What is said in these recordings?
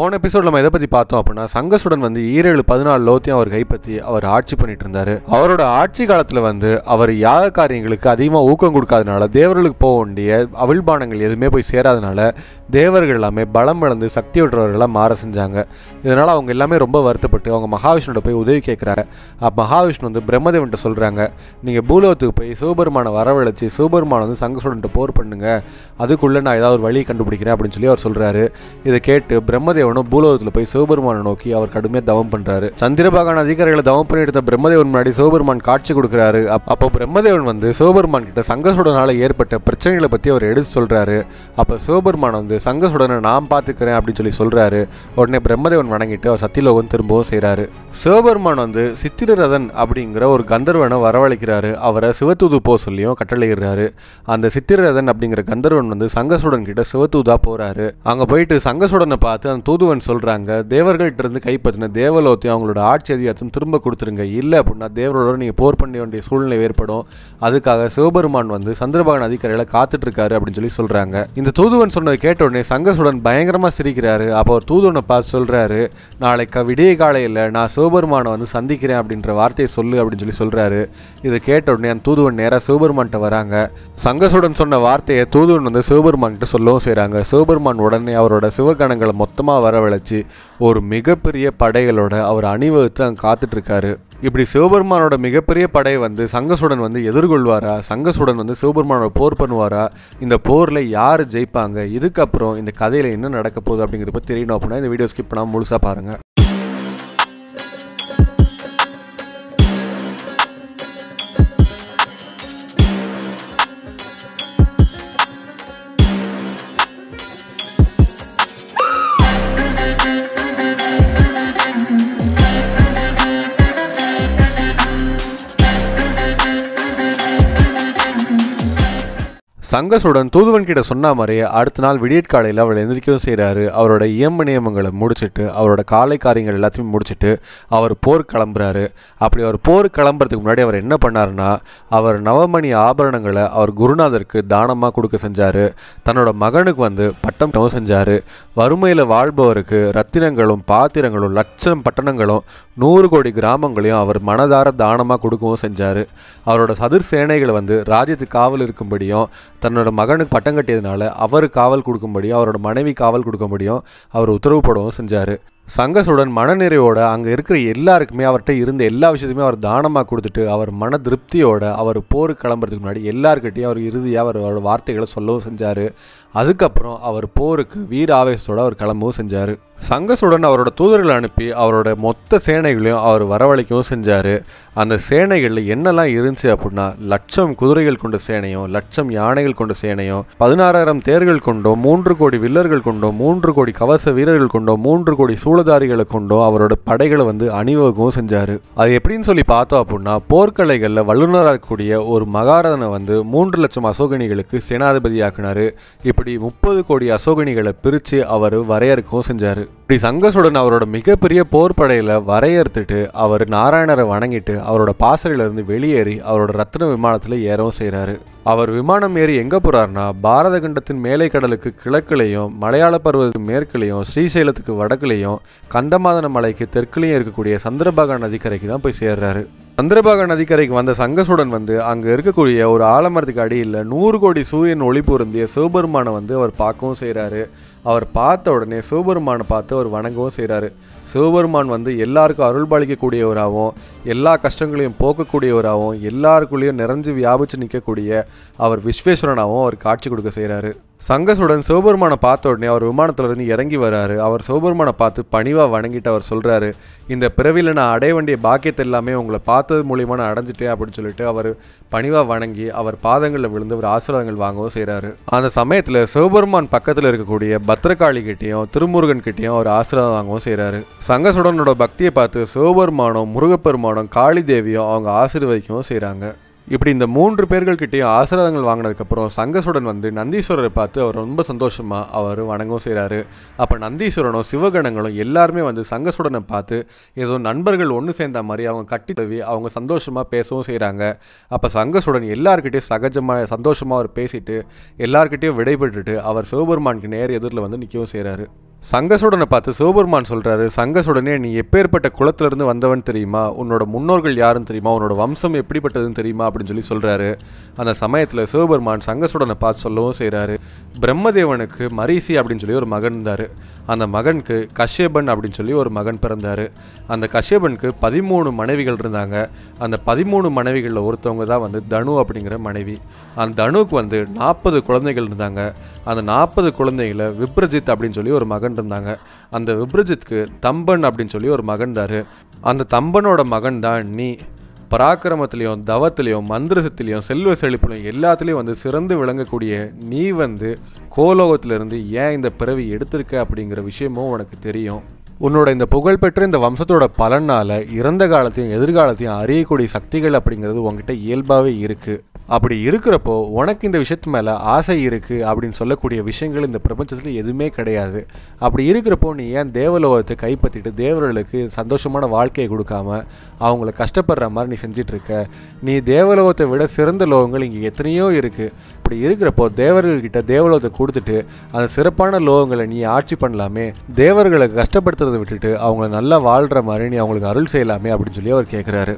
போன எபிசோட் நம்ம எதை பற்றி பார்த்தோம் அப்படின்னா, சங்கசுடன் வந்து 14 லோத்தையும் அவர் கைப்பற்றி அவர் ஆட்சி பண்ணிட்டு இருந்தாரு. அவரோட ஆட்சி காலத்தில் வந்து அவர் யாக காரியங்களுக்கு அதிகமாக ஊக்கம் கொடுக்காதனால, தேவர்களுக்கு போக வேண்டிய அவிழ்பானங்கள் எதுவுமே போய் சேராதனால தேவர்கள் எல்லாமே பலம் இழந்து சக்தியுற்றவர்களாக மாற செஞ்சாங்க. இதனால் அவங்க எல்லாமே ரொம்ப வருத்தப்பட்டு அவங்க மகாவிஷ்ணுவோட போய் உதவி கேட்குறாங்க. மகாவிஷ்ணு வந்து பிரம்மதேவன்ட்ட சொல்கிறாங்க, நீங்கள் பூலோகத்துக்கு போய் சிவபெருமானை வரவழைச்சி சிவபெருமானை வந்து சங்கசுடன்ட்ட போர் பண்ணுங்க, அதுக்குள்ளே நான் ஏதாவது ஒரு வழி கண்டுபிடிக்கிறேன் அப்படின்னு சொல்லி அவர் சொல்கிறாரு. இதை கேட்டு பிரம்மதேவனும் பூலோகத்தில் போய் சிவபெருமானை நோக்கி அவர் கடுமையாக தவம் பண்ணுறாரு. சந்திரபாகான அதிகாரிகளை தவம் பண்ணி எடுத்த பிரம்மதேவன் முன்னாடி சிவபெருமான் காட்சி கொடுக்குறாரு. அப்போ பிரம்மதேவன் வந்து சிவபெருமான் கிட்ட சங்கசுடனால் ஏற்பட்ட பிரச்சனைகளை பற்றி அவர் எடுத்து சொல்கிறாரு. அப்போ சிவபெருமான் வந்து சங்கசுடனை நான் பார்த்துக்கிறேன் அப்படின்னு சொல்லி சொல்கிறாரு. உடனே பிரம்மதேவன் வணங்கிட்டு அவர் சத்தியலோகம் திரும்பவும் செய்கிறாரு. சிவபெருமான் வந்து சித்திரரதன் அப்படிங்கிற ஒரு கந்தர்வனை வரவழைக்கிறாரு. அவரை சிவதூது போக சொல்லியும் கட்டளையிடுறாரு. அந்த சித்திரரதன் அப்படிங்கிற கந்தர்வன் வந்து சங்கசுடன் கிட்ட சிவதூதா போறாரு. அங்கே போயிட்டு சங்கசுடனை பார்த்து அந்த தூதுவன் சொல்றாங்க, தேவர்கள்ட்ட இருந்து கைப்பற்றின தேவலோத்தையும் அவங்களோட ஆட்சி அதிகாரத்தையும் திரும்ப கொடுத்துருங்க, இல்லை அப்படின்னா தேவர்களோட நீங்கள் போர் பண்ண வேண்டிய சூழ்நிலை ஏற்படும். அதுக்காக சிவபெருமான் வந்து சந்திரபாகன் அதிகாரிகளை காத்துட்டு இருக்காரு அப்படின்னு சொல்லி சொல்றாங்க. இந்த தூதுவன் சொன்னதை கேட்ட உடனே சங்கசுடன் பயங்கரமா சிரிக்கிறாரு. அப்போ ஒரு தூதுவனை பார்த்து சொல்றாரு, நாளைக்கு விடிய காலையில் நான் சிவபெருமானை வந்து சந்திக்கிறேன் அப்படின்ற வார்த்தையை சொல்லு அப்படின்னு சொல்லி சொல்றாரு. இதை கேட்ட உடனே அந்த தூதுவன் நேராக சிவபெருமான்கிட்ட வராங்க. சங்கசுடன் சொன்ன வார்த்தையை தூதுவன் வந்து சிவபெருமான் கிட்ட சொல்லவும் செய்கிறாங்க. சிவபெருமான் உடனே அவரோட சிவகணங்களை மொத்தமாக வரவழைச்சி ஒரு மிகப்பெரிய படைகளோட அவர் அணிவகுத்து அங்கே காத்துட்டு இருக்காரு. இப்படி சிவபெருமானோட மிகப்பெரிய படை வந்து சங்கசுடன் வந்து எதிர்கொள்வாரா, சங்கசுடன் வந்து சிவபெருமானோட போர் பண்ணுவாரா, இந்த போரில் யார் ஜெயிப்பாங்க, இதுக்கப்புறம் இந்த கதையில் என்ன நடக்க போகுது அப்படிங்கிறப்ப தெரியணும் அப்படின்னா இந்த வீடியோ ஸ்கிப் பண்ணாமல் முழுசாக பாருங்கள். சங்கசுடன் தூதுவன் கிட்ட சொன்ன மாதிரியே அடுத்த நாள் விடியற்காலையில் அவர் எந்திரிக்கவும் செய்கிறாரு. அவரோட இயம்பு நியமங்களை முடிச்சுட்டு அவரோட காலை காரியங்கள் எல்லாத்தையும் முடிச்சுட்டு அவர் போர் கிளம்புறாரு. அப்படி அவர் போர் கிளம்புறதுக்கு முன்னாடி அவர் என்ன பண்ணாருன்னா, அவர் நவமணி ஆபரணங்களை அவர் குருநாதருக்கு தானமாக கொடுக்க செஞ்சார். தன்னோட மகனுக்கு வந்து பட்டம் செஞ்சார். வறுமையில் வாழ்பவருக்கு ரத்தினங்களும் பாத்திரங்களும் லட்சம் பட்டணங்களும் 100 கோடி கிராமங்களையும் அவர் மனதார தானமாக கொடுக்கவும் செஞ்சார். அவரோட சதுர் சேனைகளை வந்து ராஜ்யத்துக்கு காவல் இருக்கும்படியும், தன்னோட மகனுக்கு பட்டம் கட்டியதுனால அவர் காவல் கொடுக்கும்படியும், அவரோட மனைவி காவல் கொடுக்கும்படியும் அவர் உத்தரவு போடவும் செஞ்சார். சங்கசுடன் மனநிறைவோட அங்கே இருக்கிற எல்லாருக்குமே அவர்கிட்ட இருந்த எல்லா விஷயத்தையுமே அவர் தானமாக கொடுத்துட்டு அவர் மன திருப்தியோட அவர் போருக்கு கிளம்புறதுக்கு முன்னாடி எல்லாருக்கிட்டையும் அவர் இறுதியாக அவரோட வார்த்தைகளை சொல்லவும் செஞ்சார். அதுக்கப்புறம் அவர் போருக்கு வீர ஆவேசத்தோடு அவர் கிளம்பவும் செஞ்சார். சங்கசுடன் அவரோட தூதர்களை அனுப்பி அவரோட மொத்த சேனைகளையும் அவர் வரவழைக்கவும் செஞ்சார். அந்த சேனைகளில் என்னெல்லாம் இருந்துச்சு அப்படின்னா, 1,00,000 குதிரைகள் கொண்ட சேனையும் 1,00,000 யானைகள் கொண்ட சேனையும் 16,000 தேர்கள் கொண்டும் 3 கோடி வில்லர்கள் கொண்டும் 3 கோடி கவச வீரர்கள் கொண்டும் 3 கோடி சூளதாரிகளை கொண்டும் அவரோட படைகளை வந்து அணிவகுக்கவும் செஞ்சார். அது எப்படின்னு சொல்லி பார்த்தோம் அப்படின்னா, போர்க்கலைகளில் வல்லுநராக இருக்கக்கூடிய ஒரு மகாரதனை வந்து 3 லட்சம் அசோகணிகளுக்கு சேனாதிபதியாக்கினார். இப்படி 30 கோடி அசோகணிகளை பிரித்து அவர் வரையறுக்கவும் செஞ்சார். இப்படி சங்கசுடன் அவரோட மிகப்பெரிய போர் படையில் வரையறுத்துட்டு அவர் நாராயணரை வணங்கிட்டு அவரோட பாசறையிலிருந்து வெளியேறி அவரோட ரத்ன விமானத்தில் ஏறவும் செய்கிறாரு. அவர் விமானம் ஏறி எங்கே போகிறாருன்னா, பாரத கண்டத்தின் மேலை கடலுக்கு கிழக்குலையும், மலையாள பருவத்துக்கு மேற்குலையும், ஸ்ரீசைலத்துக்கு வடக்குலையும், கந்தமாதன மலைக்கு தெற்குலையும் இருக்கக்கூடிய சந்திரபாகா நதிக்கரைக்கு தான் போய் சேர்றாரு. சந்திரபாகா நதிக்கரைக்கு வந்த சங்கசுடன் வந்து அங்கே இருக்கக்கூடிய ஒரு ஆலமரத்துக்கு அடியில் 100 கோடி சூரியன் ஒளி பொருந்திய சிவபெருமானை வந்து அவர் பார்க்கவும் செய்கிறாரு. அவர் பார்த்த உடனே சிவபெருமானை பார்த்து அவர் வணங்கவும் செய்கிறாரு. சிவபெருமான் வந்து எல்லாருக்கும் அருள் பாலிக்கக்கூடியவராகவும் எல்லா கஷ்டங்களையும் போக்கக்கூடியவராகவும் எல்லாருக்குள்ளேயும் நிறைஞ்சு வியாபிச்சு நிற்கக்கூடிய அவர் விஸ்வேஸ்வரனாகவும் அவர் காட்சி கொடுக்க செய்கிறாரு. சங்கசுடன் சிவபெருமானை பார்த்த உடனே அவர் விமானத்திலிருந்து இறங்கி வராரு. அவர் சிவபெருமானை பார்த்து பணிவாக வணங்கிட்டு அவர் சொல்கிறாரு, இந்த பிறவியில் நான் அடைய வேண்டிய பாக்கியத்தை எல்லாமே உங்களை பார்த்தது மூலியமாக நான் அடைஞ்சிட்டேன் அப்படின்னு சொல்லிட்டு அவர் பணிவாக வணங்கி அவர் பாதங்களில் விழுந்து ஒரு ஆசீர்வாதங்கள் வாங்கவும் செய்கிறாரு. அந்த சமயத்தில் சிவபெருமான் பக்கத்தில் இருக்கக்கூடிய பத்ரகாளி கிட்டேயும் திருமுருகன் கிட்டேயும் அவர் ஆசீர்வாதம் வாங்கவும் செய்கிறாரு. சங்கசுடனோட பக்தியை பார்த்து சிவபெருமானும் முருகப்பெருமானும் காளி தேவியும் அவங்க ஆசீர்வதிக்கவும் செய்கிறாங்க. இப்படி இந்த 3 பேர்கள்கிட்டையும் ஆசீர்வாதங்கள் வாங்கினதுக்கப்புறம் சங்கசுடன் வந்து நந்தீஸ்வரரை பார்த்து அவர் ரொம்ப சந்தோஷமாக அவர் வணங்கவும் செய்கிறாரு. அப்போ நந்தீஸ்வரனும் சிவகணங்களும் எல்லாருமே வந்து சங்கசுடனை பார்த்து ஏதோ நண்பர்கள் ஒன்று சேர்ந்த மாதிரி அவங்க கட்டி தவி அவங்க சந்தோஷமாக பேசவும் செய்கிறாங்க. அப்போ சங்கசுடன் எல்லாருக்கிட்டையும் சகஜமாக சந்தோஷமாக அவர் பேசிட்டு எல்லாருக்கிட்டையும் விடைபெற்றுட்டு அவர் சிவபெருமானுக்கு நேர் எதிரில் வந்து நிற்கவும் செய்கிறாரு. சங்கசுடனை பார்த்து சிவபெருமான் சொல்கிறாரு, சங்கசுடனே நீ எப்பேற்பட்ட குலத்திலிருந்து வந்தவன் தெரியுமா, உன்னோட முன்னோர்கள் யாருன்னு தெரியுமா, உன்னோட வம்சம் எப்படிப்பட்டதுன்னு தெரியுமா அப்படின்னு சொல்லி சொல்கிறாரு. அந்த சமயத்தில் சிவபெருமான் சங்கசுடனை பார்த்து சொல்லவும் செய்கிறாரு. பிரம்மதேவனுக்கு மரீசி அப்படின்னு சொல்லி ஒரு மகன் இருந்தார். அந்த மகனுக்கு கஷ்யபன் அப்படின்னு சொல்லி ஒரு மகன் பிறந்தார். அந்த கஷ்யபனுக்கு 13 மனைவிகள் இருந்தாங்க. அந்த 13 மனைவிகளில் ஒருத்தவங்க தான் வந்து தனு அப்படிங்கிற மனைவி. அந்த தனுக்கு வந்து 40 குழந்தைகள் இருந்தாங்க. அந்த 40 குழந்தைகளை விப்ரஜித் அப்படின்னு சொல்லி ஒரு மகன் இருந்தாங்க. அந்த விப்ரஜித்க்கு தம்பன் அப்படின்னு சொல்லி ஒரு மகன் தாரு. அந்த தம்பனோட மகன் தான் நீ. பராக்கிரமத்திலையும் தவத்திலையும் மந்திரசத்திலையும் செல்வ செழிப்புலையும் எல்லாத்துலேயும் வந்து சிறந்து விளங்கக்கூடிய நீ வந்து கோலோகத்திலிருந்து ஏன் இந்த பிறவி எடுத்திருக்க அப்படிங்கிற விஷயமும் உனக்கு தெரியும். உன்னோட இந்த புகழ்பெற்ற இந்த வம்சத்தோட பலனால் இறந்த காலத்தையும் எதிர்காலத்தையும் அறியக்கூடிய சக்திகள் அப்படிங்கிறது உங்ககிட்ட இயல்பாகவே இருக்குது. அப்படி இருக்கிறப்போ உனக்கு இந்த விஷயத்து மேலே ஆசை இருக்குது அப்படின்னு சொல்லக்கூடிய விஷயங்கள் இந்த பிரபஞ்சத்தில் எதுவுமே கிடையாது. அப்படி இருக்கிறப்போ நீ ஏன் தேவலோகத்தை கைப்பற்றிட்டு தேவர்களுக்கு சந்தோஷமான வாழ்க்கையை கொடுக்காம அவங்கள கஷ்டப்படுற மாதிரி நீ செஞ்சிட்ருக்க? நீ தேவலோகத்தை விட சிறந்த லோகங்கள் இங்கே எத்தனையோ இருக்குது. அப்படி இருக்கிறப்போ தேவர்கள்கிட்ட தேவலோகத்தை கொடுத்துட்டு அந்த சிறப்பான லோகங்களை நீ ஆட்சி பண்ணலாமே, தேவர்களை கஷ்டப்படுத்துறதை விட்டுட்டு அவங்கள நல்லா வாழ்கிற மாதிரி நீ அவங்களுக்கு அருள் செய்யலாமே அப்படின்னு சொல்லி அவர் கேட்குறாரு.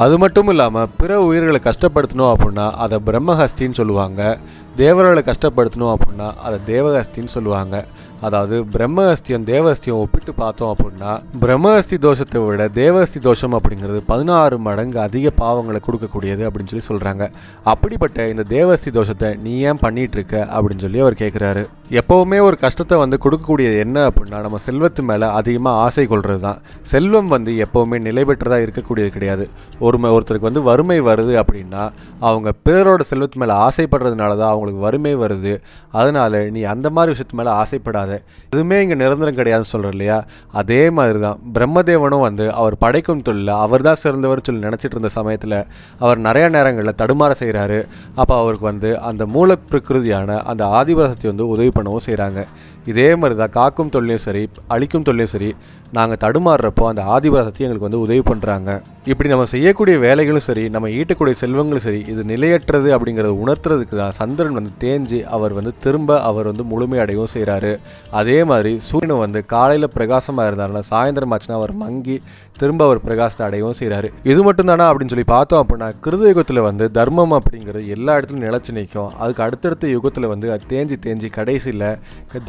அது மட்டும் இல்லாமல் பிற உயிர்களை கஷ்டப்படுத்தணும் அப்படின்னா அதை பிரம்மஹஸ்தின்னு சொல்லுவாங்க. தேவர்களை கஷ்டப்படுத்தணும் அப்படின்னா அதை தேவஹஸ்தின்னு சொல்லுவாங்க. அதாவது பிரம்மஹஸ்தியம் தேவஹஸ்தியம் ஒப்பிட்டு பார்த்தோம் அப்படின்னா பிரம்மஹஸ்தி தோஷத்தை விட தேவஹஸ்தி தோஷம் அப்படிங்கிறது 16 மடங்கு அதிக பாவங்களை கொடுக்கக்கூடியது அப்படின்னு சொல்லி சொல்கிறாங்க. அப்படிப்பட்ட இந்த தேவஹஸ்தி தோஷத்தை நீ ஏன் பண்ணிகிட்டு இருக்க அப்படின்னு சொல்லி அவர் கேட்குறாரு. எப்போவுமே ஒரு கஷ்டத்தை வந்து கொடுக்கக்கூடியது என்ன அப்படின்னா நம்ம செல்வத்து மேலே அதிகமாக ஆசை கொள்வது தான். செல்வம் வந்து எப்போவுமே நிலை பெற்றதாக இருக்கக்கூடியது கிடையாது. ஒருத்தருக்கு வந்து வறுமை வருது அப்படின்னா அவங்க பிறரோட செல்வத்து மேலே ஆசைப்படுறதுனால தான் அவங்களுக்கு வறுமை வருது. அதனால் நீ அந்த மாதிரி விஷயத்து மேலே ஆசைப்படாத. எதுவுமே இங்கே நிரந்தரம் கிடையாதுன்னு சொல்கிறேன் இல்லையா? அதே மாதிரி தான் பிரம்மதேவனும் வந்து அவர் படைக்கும் தொழில் அவர் தான் சிறந்தவர் சொல்லி நினச்சிட்டு இருந்த சமயத்தில் அவர் நிறைய நேரங்களில் தடுமாற செய்கிறாரு. அப்போ அவருக்கு வந்து அந்த மூல பிரகிருதியான அந்த ஆதிபராசக்தி வந்து உதவி பண்ணவும் செய்கிறாங்க. இதே மாதிரி தான் காக்கும் தொழிலையும் சரி அழிக்கும் தொழிலையும் சரி நாங்கள் தடுமாறுறப்போ அந்த ஆதிபராசக்தி எங்களுக்கு வந்து உதவி பண்ணுறாங்க. இப்படி நம்ம செய்யக்கூடிய வேலைகளும் சரி நம்ம ஈட்டக்கூடிய செல்வங்களும் சரி இது நிலையற்றது அப்படிங்கிறத உணர்த்துறதுக்கு தான் சந்திரன் வந்து தேஞ்சு அவர் வந்து திரும்ப அவர் வந்து முழுமையடையவும் செய்கிறாரு. அதே மாதிரி சூரியனும் வந்து காலையில் பிரகாசமாக இருந்தாருன்னா சாயந்தரம் ஆச்சுன்னா அவர் மங்கி திரும்ப அவர் பிரகாசத்தை அடையவும் செய்கிறாரு. இது மட்டும்தானா அப்படின்னு சொல்லி பார்த்தோம் அப்படின்னா கிருத யுகத்தில் வந்து தர்மம் அப்படிங்கிறது எல்லா இடத்துலையும் நிலச்சி நிற்கும். அதுக்கு அடுத்தடுத்த யுகத்தில் வந்து அது தேஞ்சி கடைசியில்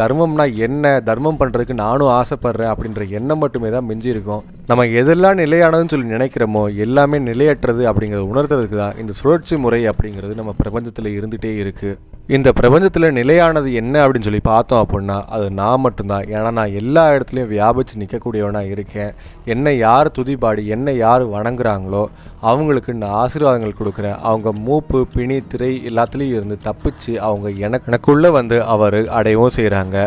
தர்மம்னா என்ன, தர்மம் பண்ணுறதுக்கு நானும் ஆசைப்படுறேன் அப்படின்ற எண்ணம் மட்டுமே தான் மிஞ்சி இருக்கும். நம்ம எதெல்லாம் நிலையானதுன்னு சொல்லி நினைக்கிறோமோ எல்லாமே நிலையற்றது அப்படிங்கிறத உணர்த்துறதுக்கு தான் இந்த சுழற்சி முறை அப்படிங்கிறது நம்ம பிரபஞ்சத்தில் இருந்துகிட்டே இருக்குது. இந்த பிரபஞ்சத்தில் நிலையானது என்ன அப்படின்னு சொல்லி பார்த்தோம் அப்படின்னா அது நான் மட்டும்தான். ஏன்னா நான் எல்லா இடத்துலையும் வியாபிச்சு நிற்கக்கூடியவனாக இருக்கேன். என்னை யார் துதிபாடி என்னை யார் வணங்குறாங்களோ அவங்களுக்கு நான் ஆசீர்வாதங்கள் கொடுக்குறேன். அவங்க மூப்பு பிணி திரை எல்லாத்துலேயும் இருந்து தப்பிச்சு அவங்க எனக்குள்ளே வந்து அவர் அடையவும் செய்கிறாங்க.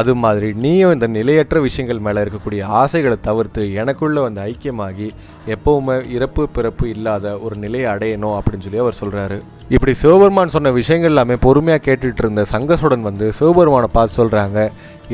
அது மாதிரி நீயும் இந்த நிலையற்ற விஷயங்கள் மேலே இருக்கக்கூடிய ஆசைகளை தவிர்த்து எனக்குள்ளே வந்து ஐக்கியமாகி எப்போவுமே இறப்பு பிறப்பு இல்லாத ஒரு நிலையை அடையணும் அப்படின்னு சொல்லி அவர் சொல்கிறாரு. இப்படி சிவபெருமான் சொன்ன விஷயங்கள் எல்லாமே பொறுமையாக கேட்டுட்டு இருந்த சங்கசுடன் வந்து சிவபெருமானை பார்த்து சொல்கிறாங்க,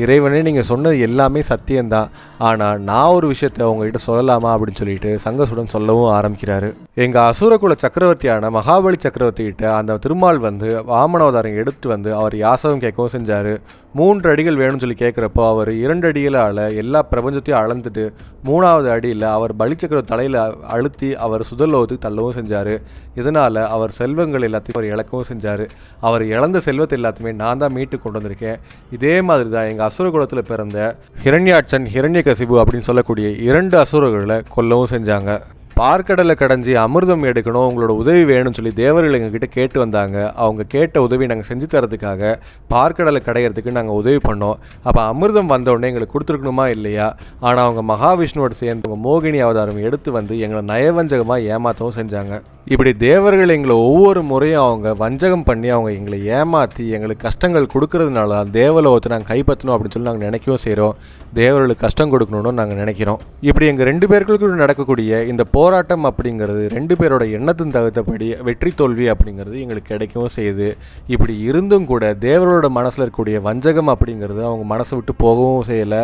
இறைவனே நீங்கள் சொன்னது எல்லாமே சத்தியம்தான், ஆனால் நான் ஒரு விஷயத்தை உங்ககிட்ட சொல்லலாமா அப்படின்னு சொல்லிட்டு சங்கசுடன் சொல்லவும் ஆரம்பிக்கிறாரு. எங்கள் அசுரகுல சக்கரவர்த்தியான மகாபலி சக்கரவர்த்தி கிட்ட அந்த திருமால் வந்து வாமனாவதாரம் எடுத்துட்டு வந்து அவர் யாசகம் கேட்கவும் செஞ்சார். 3 அடிகள் வேணும்னு சொல்லி கேட்குறப்போ அவர் 2 அடிகளால் எல்லா பிரபஞ்சத்தையும் அளந்துட்டு 3வது அடியில் அவர் பலிச்சக்கர தலையில் அழுத்தி அவர் சுதலோகத்துக்கு தள்ளவும் செஞ்சார். இதனால் அவர் செல்வங்கள் எல்லாத்தையும் அவர் இழக்கவும் செஞ்சார். அவர் இழந்த செல்வத்தை எல்லாத்தையுமே நான் தான் மீட்டு கொண்டு வந்திருக்கேன். இதே மாதிரி தான் எங்கள் அசுரகுலத்தில் பிறந்த ஹிரண்யாட்சன் ஹிரண்யகசிபு அப்படின்னு சொல்லக்கூடிய 2 அசுரர்களை கொல்லவும் செஞ்சாங்க. பார்க்கடலை கடைஞ்சி அமிர்தம் எடுக்கணும், உங்களோட உதவி வேணும்னு சொல்லி தேவர்கள் எங்ககிட்ட கேட்டு வந்தாங்க. அவங்க கேட்ட உதவி நாங்கள் செஞ்சு தரதுக்காக பார்க்கடலை கடையிறதுக்கு நாங்கள் உதவி பண்ணோம். அப்போ அமிர்தம் வந்தோடனே எங்களுக்கு கொடுத்துருக்கணுமா இல்லையா? ஆனால் அவங்க மகாவிஷ்ணுவோட சேர்ந்து மோகினி அவதாரம் எடுத்து வந்து எங்களை நயவஞ்சகமாக ஏமாற்றவும் செஞ்சாங்க. இப்படி தேவர்கள் எங்களை ஒவ்வொரு முறையும் அவங்க வஞ்சகம் பண்ணி அவங்க எங்களை ஏமாற்றி எங்களுக்கு கஷ்டங்கள் கொடுக்கறதுனால தேவலோகத்தை நாங்கள் கைப்பற்றணும் அப்படின்னு சொல்லி நாங்கள் நினைக்கவும் செய்கிறோம். தேவர்களுக்கு கஷ்டம் கொடுக்கணும்னு நாங்கள் நினைக்கிறோம். இப்படி எங்கள் 2 பேர்களுக்கு நடக்கக்கூடிய இந்த போராட்டம் அப்படிங்கிறது 2 பேரோட எண்ணத்தின் தகுந்தபடி வெற்றி தோல்வி அப்படிங்கிறது எங்களுக்கு கிடைக்கவும் செய்யுது. இப்படி இருந்தும் கூட தேவர்களோட மனசில் இருக்கக்கூடிய வஞ்சகம் அப்படிங்கிறது அவங்க மனசை விட்டு போகவும் செய்யலை.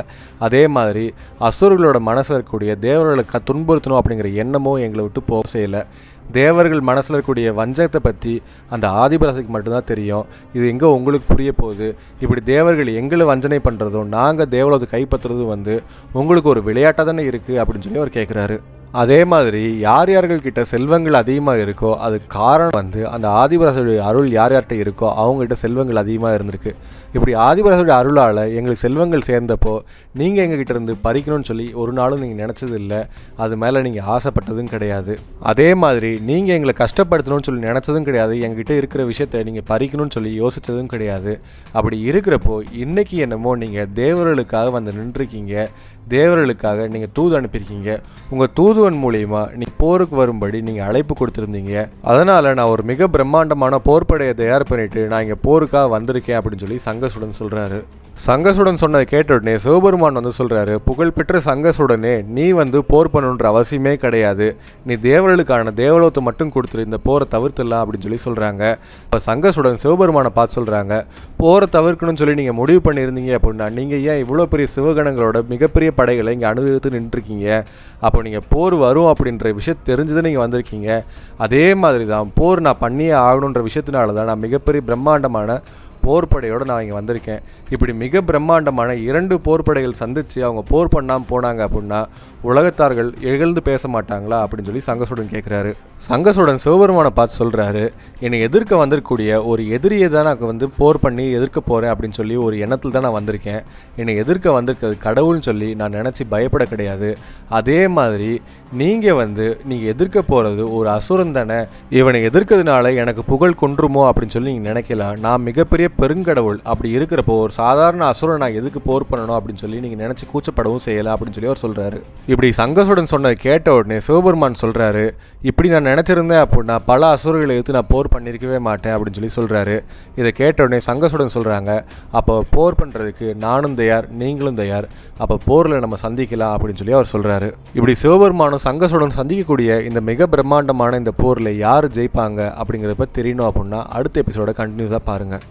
அதே மாதிரி அசுரர்களோட மனசில் இருக்கக்கூடிய தேவர்களை துன்புறுத்தணும் அப்படிங்கிற எண்ணமும் எங்களை விட்டு போக செய்யலை. தேவர்கள் மனசில் இருக்கக்கூடிய வஞ்சகத்தை பற்றி அந்த ஆதிபராசக்திக்கு மட்டும்தான் தெரியும். இது எங்கே உங்களுக்கு புரிய போகுது? இப்படி தேவர்கள் எங்களை வஞ்சனை பண்ணுறதும் நாங்கள் தேவலோகத்தை கைப்பற்றுறதும் உங்களுக்கு ஒரு விளையாட்டாக தானே இருக்குது அப்படின்னு சொல்லி அவர் கேட்குறாரு. அதே மாதிரி யார் யார்கள்கிட்ட செல்வங்கள் அதிகமாக இருக்கோ அது காரணம் அந்த ஆதிபராசருடைய அருள் யார் யார்கிட்ட இருக்கோ அவங்ககிட்ட செல்வங்கள் அதிகமாக இருந்திருக்கு. இப்படி ஆதிபராசருடைய அருளால் எங்களுக்கு செல்வங்கள் சேர்ந்தப்போ நீங்கள் எங்ககிட்ட இருந்து பறிக்கணும்னு சொல்லி ஒரு நாளும் நீங்கள் நினச்சது இல்லை, அது மேலே நீங்கள் ஆசைப்பட்டதும் கிடையாது. அதே மாதிரி நீங்கள் எங்களை கஷ்டப்படுத்தணும்னு சொல்லி நினச்சதும் கிடையாது, எங்ககிட்ட இருக்கிற விஷயத்தை நீங்கள் பறிக்கணும்னு சொல்லி யோசித்ததும் கிடையாது. அப்படி இருக்கிறப்போ இன்றைக்கி என்னமோ நீங்கள் தேவர்களுக்காக வந்து நின்றுருக்கீங்க, தேவர்களுக்காக நீங்கள் தூது அனுப்பியிருக்கீங்க. உங்கள் தூதுவன் மூலிமா நீங்கள் போருக்கு வரும்படி நீங்கள் அழைப்பு கொடுத்துருந்தீங்க. அதனால் நான் ஒரு மிக பிரம்மாண்டமான போர்ப்படையை தயார் பண்ணிவிட்டு நான் இங்கே போருக்காக வந்திருக்கேன் அப்படின்னு சொல்லி சங்கசுடன் சொல்கிறாரு. சங்கசுடன் சொன்னதை கேட்ட உடனே சிவபெருமான் சொல்கிறாரு, புகழ்பெற்ற சங்கசுடனே நீ போர் பண்ணணுன்ற அவசியமே கிடையாது, நீ தேவர்களுக்கான தேவலோகத்தை மட்டும் கொடுத்துரு, இந்த போரை தவிர்த்துடலாம் அப்படின்னு சொல்லி சொல்கிறாங்க. இப்போ சங்கசுடன் சிவபெருமானை பார்த்து சொல்கிறாங்க, போரை தவிர்க்கணும்னு சொல்லி நீங்கள் முடிவு பண்ணியிருந்தீங்க அப்படின்னா நீங்கள் ஏன் இவ்வளோ பெரிய சிவகணங்களோட மிகப்பெரிய படைகளை இங்கே அனுபவித்து நின்றுருக்கீங்க? அப்போ நீங்கள் போர் வரும் அப்படின்ற விஷயத்தை தெரிஞ்சுதான் நீங்கள் வந்திருக்கீங்க. அதே மாதிரி தான் போர் நான் பண்ணியே ஆகணுன்ற விஷயத்தினால தான் நான் மிகப்பெரிய பிரம்மாண்டமான போர்ப்படையோடு நான் இங்கே வந்திருக்கேன். இப்படி மிக பிரம்மாண்டமான 2 போர்ப்படைகள் சந்தித்து அவங்க போர் பண்ணாமல் போனாங்க அப்படின்னா உலகத்தார்கள் இகழ்ந்து பேச மாட்டாங்களா அப்படின்னு சொல்லி சங்கசுடன் கேட்குறாரு. சங்கசுடன் சிவபெருமானை பார்த்து சொல்கிறாரு, என்னை எதிர்க்க வந்திருக்கக்கூடிய ஒரு எதிரியை தான் நான் போர் பண்ணி எதிர்க்க போகிறேன் அப்படின்னு சொல்லி ஒரு எண்ணத்தில் தான் நான் வந்திருக்கேன். என்னை எதிர்க்க வந்திருக்கிறது கடவுள்னு சொல்லி நான் நினச்சி பயப்பட கிடையாது. அதே மாதிரி நீங்கள் நீங்கள் எதிர்க்க போகிறது ஒரு அசுரன் தானே, இவனை எதிர்க்கிறதுனால எனக்கு புகழ் கொன்றுமோ அப்படின்னு சொல்லி நீங்கள் நினைக்கலாம். நான் மிகப்பெரிய பெருங்கடவுள், அப்படி இருக்கிறப்போ ஒரு சாதாரண அசுரன் நான் எதுக்கு போர் பண்ணணும் அப்படின்னு சொல்லி நீங்கள் நினச்சி கூச்சப்படவும் செய்யலை அப்படின்னு சொல்லி அவர் சொல்கிறாரு. இப்படி சங்கசுடன் சொன்னதை கேட்ட உடனே சிவபெருமான் சொல்கிறாரு, இப்படி நான் நினச்சிருந்தேன் அப்படின்னா பல அசுரர்களை எடுத்து நான் போர் பண்ணியிருக்கவே மாட்டேன் அப்படின்னு சொல்லி சொல்கிறாரு. இதை கேட்ட உடனே சங்கசுடன் சொல்கிறாங்க, அப்போ போர் பண்ணுறதுக்கு நானும் தயார், நீங்களும் தயார், அப்போ போரில் நம்ம சந்திக்கலாம் அப்படின்னு சொல்லி அவர் சொல்கிறாரு. இப்படி சிவபெருமானும் சங்கசுடன் சந்திக்கக்கூடிய இந்த மிக பிரம்மாண்டமான இந்த போரில் யார் ஜெயிப்பாங்க அப்படிங்கிறத பற்றி தெரியணும் அப்படின்னா அடுத்த எபிசோட கண்டினியூஸாக பாருங்கள்.